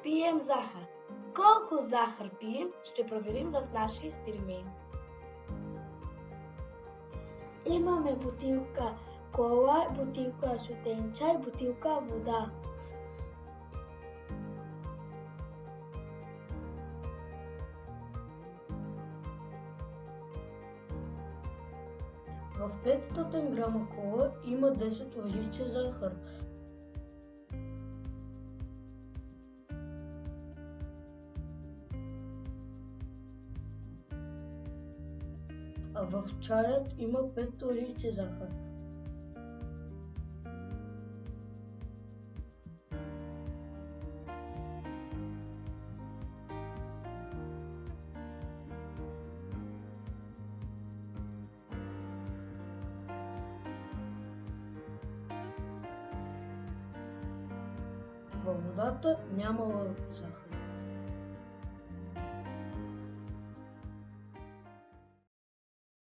Пием захар. Колко захар пием, ще проверим в нашия експеримент. Имаме бутилка кола, бутилка студен чай, бутилка вода. В 500 грама кола има 10 лъжици захар. А в чаят има 5 лъжици захар. Във водата нямало захар.